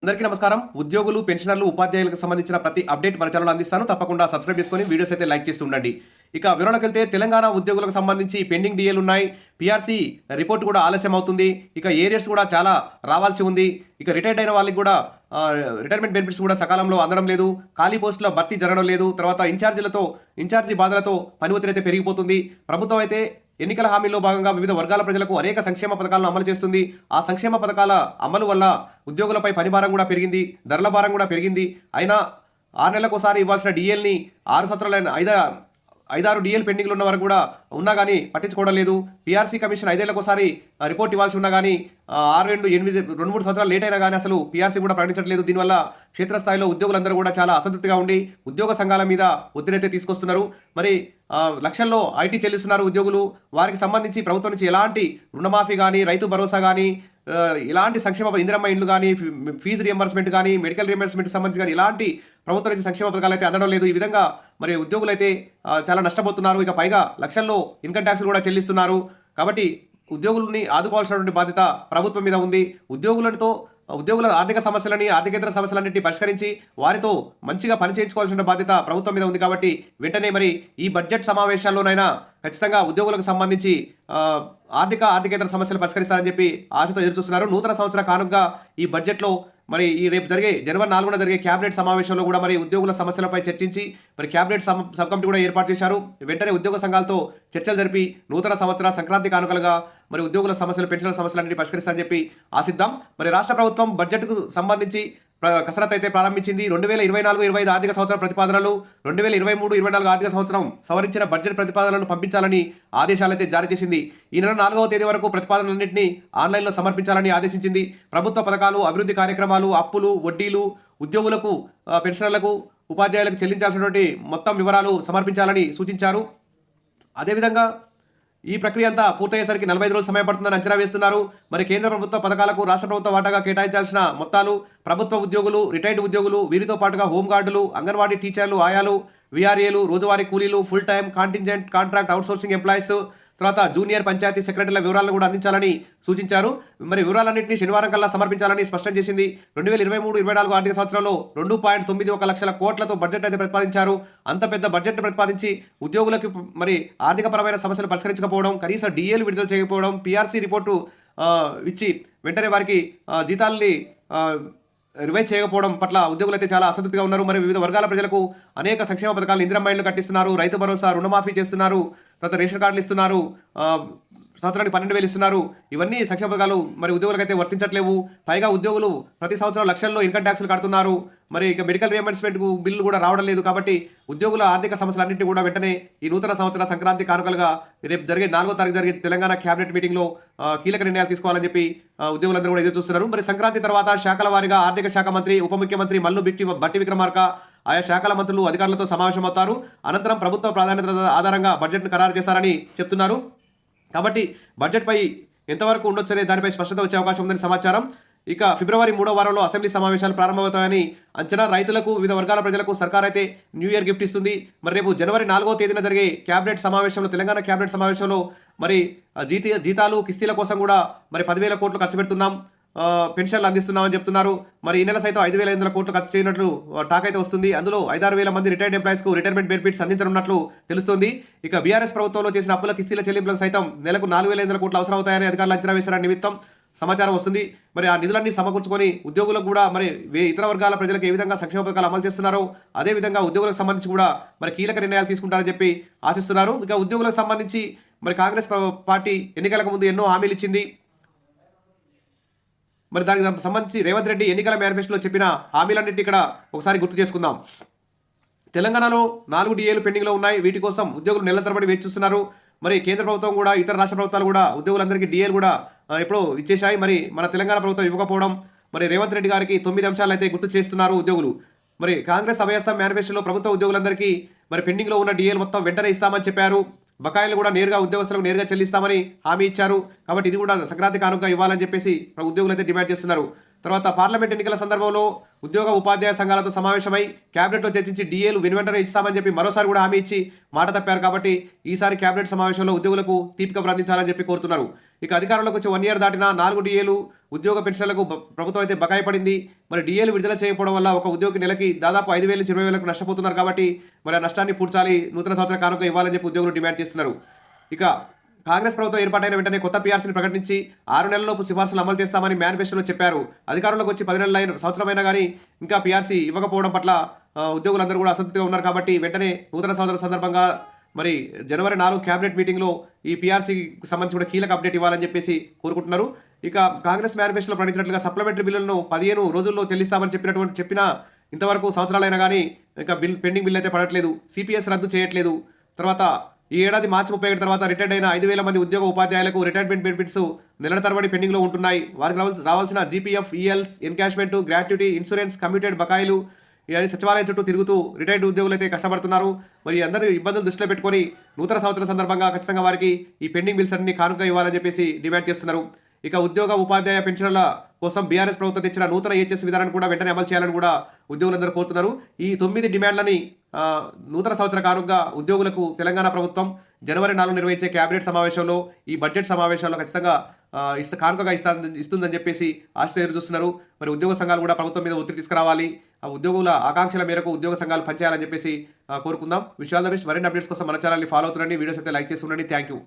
అందరికీ నమస్కారం. ఉద్యోగులు, పెన్షనర్లు, ఉపాధ్యాయులకు సంబంధించిన ప్రతి అప్డేట్ మన ఛానల్లో అందిస్తాను. తప్పకుండా సబ్స్క్రైబ్ చేసుకొని వీడియోస్ అయితే లైక్ చేస్తూ ఉండండి. ఇక వివరాలకు వెళ్తే తెలంగాణ ఉద్యోగులకు సంబంధించి పెండింగ్ డిఏలు ఉన్నాయి. పీఆర్సీ రిపోర్ట్ కూడా ఆలస్యం అవుతుంది. ఇక ఏరియర్స్ కూడా చాలా రావాల్సి ఉంది. ఇక రిటైర్డ్ అయిన వాళ్ళకి కూడా రిటైర్మెంట్ బెనిఫిట్స్ కూడా సకాలంలో అందడం లేదు. ఖాళీ పోస్టుల భర్తీ జరగడం లేదు. తర్వాత ఇన్ఛార్జీ బాధలతో పని ఒత్తిడి అయితే పెరిగిపోతుంది. ప్రభుత్వం అయితే ఎన్నికల హామీలో భాగంగా వివిధ వర్గాల ప్రజలకు అనేక సంక్షేమ పథకాలను అమలు చేస్తుంది. ఆ సంక్షేమ పథకాల అమలు వల్ల ఉద్యోగులపై పని భారం కూడా పెరిగింది, ధరల భారం కూడా పెరిగింది. అయినా 6 నెలలకోసారి ఇవ్వాల్సిన డిఎల్ని 6 సంవత్సరాలైన 5-6 డిఎల్ పెండింగ్లు ఉన్న వరకు కూడా ఉన్నా కానీ పట్టించుకోవడం లేదు. పీఆర్సీ కమిషన్ 5 ఏళ్లకోసారి రిపోర్ట్ ఇవ్వాల్సి ఉన్నా కానీ 2-3 సంవత్సరాలు లేట్ అయినా కానీ అసలు పీఆర్సీ కూడా ప్రకటించట్లేదు. దీనివల్ల క్షేత్రస్థాయిలో ఉద్యోగులందరూ కూడా చాలా అసంతృప్తిగా ఉండి ఉద్యోగ సంఘాల మీద ఒత్తిడి అయితే తీసుకొస్తున్నారు. మరి లక్షల్లో ఐటీ చెల్లిస్తున్నారు ఉద్యోగులు. వారికి సంబంధించి ప్రభుత్వం నుంచి ఎలాంటి రుణమాఫీ కానీ, రైతు భరోసా కానీ, ఇలాంటి సంక్షేమ ఇందిరమ్మ ఇండ్లు కానీ, ఫీజు రియంబర్స్మెంట్ కానీ, మెడికల్ రియంబర్స్మెంట్ సంబంధించి కానీ ఇలాంటి ప్రభుత్వం నుంచి సంక్షేమ పథకాలు అయితే అందడం లేదు. ఈ విధంగా మరి ఉద్యోగులు అయితే చాలా నష్టపోతున్నారు. ఇక పైగా లక్షల్లో ఇన్కమ్ ట్యాక్స్ కూడా చెల్లిస్తున్నారు. కాబట్టి ఉద్యోగులని ఆదుకోవాల్సినటువంటి బాధ్యత ప్రభుత్వం మీద ఉంది. ఉద్యోగుల ఆర్థిక సమస్యలని, ఆర్థికేతర సమస్యలన్నింటినీ పరిష్కరించి వారితో మంచిగా పని చేయించుకోవాల్సిన బాధ్యత ప్రభుత్వం మీద ఉంది. కాబట్టి వెంటనే మరి ఈ బడ్జెట్ సమావేశాల్లోనైనా ఖచ్చితంగా ఉద్యోగులకు సంబంధించి ఆర్థికేతర సమస్యలు పరిష్కరిస్తారని చెప్పి ఆశతో ఎదురుచూస్తున్నారు. నూతన సంవత్సర కానుకగా ఈ బడ్జెట్లో మరి ఈ రేపు జనవరి 4న జరిగే క్యాబినెట్ సమావేశంలో కూడా మరి ఉద్యోగుల సమస్యలపై చర్చించి మరి క్యాబినెట్ సబ్ కమిటీ కూడా ఏర్పాటు చేశారు. వెంటనే ఉద్యోగ సంఘాలతో చర్చలు జరిపి నూతన సంవత్సర సంక్రాంతి కానుకలుగా మరి ఉద్యోగుల సమస్యలు, పెన్షన్ల సమస్యలన్నింటినీ పరిష్కరిస్తారని చెప్పి ఆశిద్దాం. మరి రాష్ట్ర ప్రభుత్వం బడ్జెట్కు సంబంధించి కసరత్తు అయితే ప్రారంభించింది. 2024-25 ఆర్థిక సంవత్సరం ప్రతిపాదనలు, 2023-24 ఆర్థిక సంవత్సరం సవరించిన బడ్జెట్ ప్రతిపాదనలను పంపించాలని ఆదేశాలైతే జారీ చేసింది. ఈ నెల 4వ తేదీ వరకు ప్రతిపాదనలన్నింటినీ ఆన్లైన్లో సమర్పించాలని ఆదేశించింది. ప్రభుత్వ పథకాలు, అభివృద్ధి కార్యక్రమాలు, అప్పులు, వడ్డీలు, ఉద్యోగులకు, పెన్షనర్లకు, ఉపాధ్యాయులకు చెల్లించాల్సినటువంటి మొత్తం వివరాలు సమర్పించాలని సూచించారు. అదేవిధంగా ఈ ప్రక్రియ అంతా పూర్తయ్యేసరికి 45 రోజులు సమయం పడుతుందని అంచనా వేస్తున్నారు. మరి కేంద్ర ప్రభుత్వ పథకాలకు రాష్ట్ర ప్రభుత్వ వాటాగా కేటాయించాల్సిన మొత్తాలు, ప్రభుత్వ ఉద్యోగులు, రిటైర్డ్ ఉద్యోగులు, వీరితో పాటుగా హోంగార్డులు, అంగన్వాడీ టీచర్లు, ఆయాలు, వీఆర్ఏలు, రోజువారీ కూలీలు, full time, contingent, contract, outsourcing employees, తర్వాత జూనియర్ పంచాయతీ సెక్రటరీల వివరాలను కూడా అందించాలని సూచించారు. మరి వివరాలన్నింటినీ శనివారం కల్లా సమర్పించాలని స్పష్టం చేసింది. 2023-24 ఆర్థిక సంవత్సరంలో 2.91 లక్షల కోట్లతో బడ్జెట్ అయితే ప్రతిపాదించారు. అంత పెద్ద బడ్జెట్ ప్రతిపాదించి ఉద్యోగులకు మరి ఆర్థికపరమైన సమస్యలు పరిష్కరించకపోవడం, కనీసం డిఏలు విడుదల చేయకపోవడం, పీఆర్సీ రిపోర్టు ఇచ్చి వెంటనే వారికి జీతాలని రివైజ్ చేయకపోవడం పట్ల ఉద్యోగులు అయితే చాలా అసంతృప్తిగా ఉన్నారు. మరి వివిధ వర్గాల ప్రజలకు అనేక సంక్షేమ పథకాలు, ఇందిరమ్మ ఇళ్లు కట్టిస్తున్నారు, రైతు భరోసా, రుణమాఫీ చేస్తున్నారు, తర్వాత రేషన్ కార్డులు ఇస్తున్నారు, సంవత్సరానికి 12,000 ఇస్తున్నారు. ఇవన్నీ సంక్షేమ పథకాలు మరి ఉద్యోగులకైతే వర్తించట్లేవు. పైగా ఉద్యోగులు ప్రతి సంవత్సరం లక్షల్లో ఇన్కమ్ ట్యాక్స్లు కడుతున్నారు. మరి ఇక మెడికల్ రియంబర్స్మెంట్ బిల్లు కూడా రావడం లేదు. కాబట్టి ఉద్యోగుల ఆర్థిక సమస్యలన్నింటినీ కూడా వెంటనే ఈ నూతన సంవత్సర సంక్రాంతి కానుకలుగా రేపు 4వ తారీఖు జరిగే తెలంగాణ క్యాబినెట్ మీటింగ్లో కీలక నిర్ణయాలు తీసుకోవాలని చెప్పి ఉద్యోగులందరూ కూడా ఎదురు చూస్తున్నారు. మరి సంక్రాంతి తర్వాత శాఖల వారీగా ఆర్థిక శాఖ మంత్రి, ఉప ముఖ్యమంత్రి మల్లు భట్టి విక్రమార్క ఆయా శాఖల మంత్రులు అధికారులతో సమావేశమవుతారు. అనంతరం ప్రభుత్వ ప్రాధాన్యత ఆధారంగా బడ్జెట్ను ఖరారు చేశారని చెప్తున్నారు. కాబట్టి బడ్జెట్పై ఎంతవరకు ఉండొచ్చనే దానిపై స్పష్టత వచ్చే అవకాశం ఉందని సమాచారం. ఇక ఫిబ్రవరి 3వ వారంలో అసెంబ్లీ సమావేశాలు ప్రారంభమవుతాయని అంచనా. రైతులకు, వివిధ వర్గాల ప్రజలకు సర్కార్ అయితే న్యూ ఇయర్ గిఫ్ట్ ఇస్తుంది. మరి రేపు జనవరి 4వ తేదీన జరిగే క్యాబినెట్ సమావేశంలో, తెలంగాణ క్యాబినెట్ సమావేశంలో మరి జీతాలు, కిస్తీల కోసం కూడా మరి 10,000 కోట్లు ఖర్చు పెడుతున్నాం, పెన్షన్లు అందిస్తున్నామని చెప్తున్నారు. మరి ఈ నెల సైతం 5,500 కోట్లు ఖర్చు చేయనట్లు టాక్ అయితే వస్తుంది. అందులో 5-6 వేల మంది రిటైర్డ్ ఎంప్లాయీస్కు రిటైర్మెంట్ బెనిఫిట్స్ అందించనున్నట్లు తెలుస్తుంది. ఇక బీఆర్ఎస్ ప్రభుత్వంలో చేసిన అప్పుల కిస్తీల చెల్లింపులకు సైతం నెలకు 4,500 కోట్లు అవసరం అవుతాయని అధికారులు అంచనా వేశారని నిమిత్తం సమాచారం వస్తుంది. మరి ఆ నిధులన్నీ సమకూర్చుకొని ఉద్యోగులకు కూడా మరి ఇతర వర్గాల ప్రజలకు ఏ విధంగా సంక్షేమ పథకాలు అమలు చేస్తున్నారో అదేవిధంగా ఉద్యోగులకు సంబంధించి కూడా మరి కీలక నిర్ణయాలు తీసుకుంటారని చెప్పి ఆశిస్తున్నారు. ఇక ఉద్యోగులకు సంబంధించి మరి కాంగ్రెస్ పార్టీ ఎన్నికలకు ముందు ఎన్నో హామీలు ఇచ్చింది. మరి దానికి సంబంధించి రేవంత్ రెడ్డి ఎన్నికల మేనిఫెస్టోలో చెప్పిన హామీలన్నింటి ఇక్కడ ఒకసారి గుర్తు చేసుకుందాం. తెలంగాణలో 4 డిఏలు పెండింగ్లో ఉన్నాయి. వీటి కోసం ఉద్యోగులు నెలల తరబడి వేచి చూస్తున్నారు. మరి కేంద్ర ప్రభుత్వం కూడా, ఇతర రాష్ట్ర ప్రభుత్వాలు కూడా ఉద్యోగులందరికీ డిఏలు కూడా ఎప్పుడో ఇచ్చేశాయి. మరి మన తెలంగాణ ప్రభుత్వం ఇవ్వకపోవడం, మరి రేవంత్ రెడ్డి గారికి 9 అంశాలు అయితే గుర్తు చేస్తున్నారు ఉద్యోగులు. మరి కాంగ్రెస్ అభయస్థం మేనిఫెస్టోలో ప్రభుత్వ ఉద్యోగులందరికీ మరి పెండింగ్లో ఉన్న డిఏలు మొత్తం వెంటనే ఇస్తామని చెప్పారు. బకాయిలు కూడా ఉద్యోగస్తులకు నేరుగా చెల్లిస్తామని హామీ ఇచ్చారు. కాబట్టి ఇది కూడా సంక్రాంతి కానుక ఇవ్వాలని చెప్పేసి ఉద్యోగులు అయితే డిమాండ్ చేస్తున్నారు. తర్వాత పార్లమెంట్ ఎన్నికల సందర్భంలో ఉద్యోగ ఉపాధ్యాయ సంఘాలతో సమావేశమై క్యాబినెట్లో చర్చించి డిఏలు వెంటనే ఇస్తామని చెప్పి మరోసారి కూడా హామీ ఇచ్చి మాట తప్పారు. కాబట్టి ఈసారి క్యాబినెట్ సమావేశంలో ఉద్యోగులకు తీపి కబురు అందించాలని చెప్పి కోరుతున్నారు. ఇక అధికారంలోకి వచ్చి 1 ఇయర్ దాటిన 4 డిఏలు ఉద్యోగ పెన్షన్లకు ప్రభుత్వం అయితే బకాయి పడింది. మరి డిఏలు విడుదల చేయకపోవడం వల్ల ఒక ఉద్యోగి నెలకి దాదాపు 5,000 నుంచి 20,000 నష్టపోతున్నారు. కాబట్టి మరి ఆ నష్టాన్ని పూడ్చాలి, నూతన సంవత్సర కానుక ఇవ్వాలని చెప్పి ఉద్యోగులు డిమాండ్ చేస్తున్నారు. ఇక కాంగ్రెస్ ప్రభుత్వం ఏర్పాటైన వెంటనే కొత్త పీఆర్సీని ప్రకటించి 6 నెలల్లోపు సిఫార్సులు అమలు చేస్తామని మేనిఫెస్టోలో చెప్పారు. అధికారంలోకి వచ్చి 10 నెలల సంవత్సరమైనా కానీ ఇంకా పీఆర్సీ ఇవ్వకపోవడం పట్ల ఉద్యోగులందరూ కూడా అసంతృప్తిగా ఉన్నారు. కాబట్టి వెంటనే నూతన సంవత్సరం సందర్భంగా మరి జనవరి 4 క్యాబినెట్ మీటింగ్లో ఈ పీఆర్సీకి సంబంధించి కూడా కీలక అప్డేట్ ఇవ్వాలని చెప్పేసి కోరుకుంటున్నారు. ఇక కాంగ్రెస్ మేనిఫెస్టోలో ప్రకటించినట్లుగా సప్లిమెంటరీ బిల్లులను 15 రోజుల్లో చెల్లిస్తామని చెప్పినా ఇంతవరకు సంవత్సరాలైనా కానీ ఇంకా పెండింగ్ బిల్ అయితే పడట్లేదు. సిపిఎస్ రద్దు చేయట్లేదు. తర్వాత ఈ ఏడాది మార్చి 31 తర్వాత రిటైర్డ్ అయిన 5,000 మంది ఉద్యోగ ఉపాధ్యాయులకు రిటైర్మెంట్ బెనిఫిట్స్ నెలల తరబడి పెండింగ్లో ఉంటున్నాయి. వారికి రావాల్సిన GPF, ELs, encashment, gratuity, insurance, commuted బకాయిలు ఇవన్నీ సచివాలయం చుట్టూ తిరుగుతూ రిటైర్డ్ ఉద్యోగులు అయితే కష్టపడుతున్నారు. మరి అందరి ఇబ్బందులు దృష్టిలో పెట్టుకొని నూతన సంవత్సరం సందర్భంగా ఖచ్చితంగా వారికి ఈ పెండింగ్ బిల్స్ అన్ని కానుక ఇవ్వాలని చెప్పేసి డిమాండ్ చేస్తున్నారు. ఇక ఉద్యోగ ఉపాధ్యాయ పెన్షన్ల కోసం బీఆర్ఎస్ ప్రభుత్వం తెచ్చిన నూతన హెచ్ఎస్ విధానాన్ని కూడా వెంటనే అమలు చేయాలని కూడా ఉద్యోగులందరూ కోరుతున్నారు. ఈ 9 డిమాండ్లని నూతన సంవత్సర కానుకగా ఉద్యోగులకు తెలంగాణ ప్రభుత్వం జనవరి 4 నిర్వహించే కేబినెట్ సమావేశంలో, ఈ బడ్జెట్ సమావేశాల్లో ఖచ్చితంగా కానుకగా ఇస్తుందని చెప్పేసి ఆశతో ఎదురు చూస్తున్నారు. మరి ఉద్యోగ సంఘాలు కూడా ప్రభుత్వం మీద ఒత్తిడి తీసుకురావాలి, ఆ ఉద్యోగుల ఆకాంక్షల మేరకు ఉద్యోగ సంఘాలు పనిచేయాలని చెప్పేసి కోరుకుందాం. Wish all the best. మరిన్ని అప్డేట్స్ కోసం మన ఛానల్ని ఫాలో అవుతుండండి. వీడియోస్ అయితే లైక్ చేసి ఉండండి. Thank you.